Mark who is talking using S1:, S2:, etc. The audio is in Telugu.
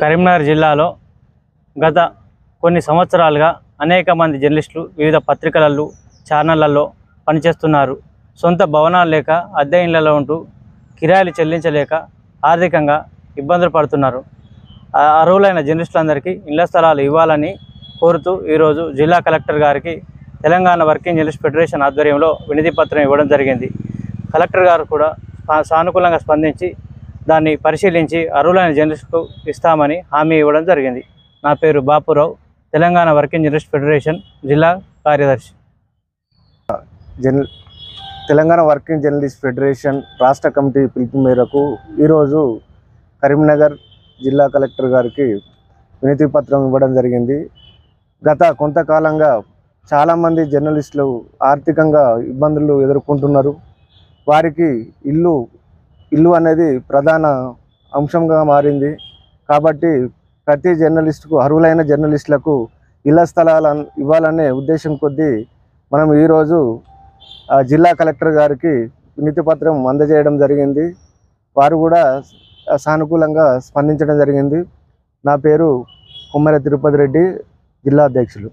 S1: కరీంనగర్ జిల్లాలో గత కొన్ని సంవత్సరాలుగా అనేక మంది జర్నలిస్టులు వివిధ పత్రికలలో ఛానళ్లలో పనిచేస్తున్నారు. సొంత భవనాలు లేక అద్దె ఇళ్లలో ఉంటూ కిరాయిలు చెల్లించలేక ఆర్థికంగా ఇబ్బందులు పడుతున్నారు. అర్హులైన జర్నలిస్టులందరికీ ఇళ్ల స్థలాలు ఇవ్వాలని కోరుతూ ఈరోజు జిల్లా కలెక్టర్ గారికి తెలంగాణ వర్కింగ్ జర్నలిస్ట్ ఫెడరేషన్ ఆధ్వర్యంలో వినతి పత్రం ఇవ్వడం జరిగింది. కలెక్టర్ గారు కూడా సానుకూలంగా స్పందించి దాన్ని పరిశీలించి అర్హులైన జర్నలిస్టుకు ఇస్తామని హామీ ఇవ్వడం జరిగింది. నా పేరు Bapurao, Telangana working journalist federation జిల్లా కార్యదర్శి.
S2: తెలంగాణ వర్కింగ్ జర్నలిస్ట్ ఫెడరేషన్ రాష్ట్ర కమిటీ పిలుపు మేరకు ఈరోజు కరీంనగర్ జిల్లా కలెక్టర్ గారికి వినతి పత్రం ఇవ్వడం జరిగింది. గత కొంతకాలంగా చాలామంది జర్నలిస్టులు ఆర్థికంగా ఇబ్బందులు ఎదుర్కొంటున్నారు. వారికి ఇల్లు అనేది ప్రధాన అంశంగా మారింది. కాబట్టి ప్రతి జర్నలిస్టుకు, అర్హులైన జర్నలిస్టులకు ఇళ్ల స్థలాలు ఇవ్వాలనే ఉద్దేశం కొద్దీ మనం ఈరోజు జిల్లా కలెక్టర్ గారికి వినతి పత్రం అందజేయడం జరిగింది. వారు కూడా సానుకూలంగా స్పందించడం జరిగింది. నా పేరు కొమ్మర తిరుపతి రెడ్డి, జిల్లా అధ్యక్షులు.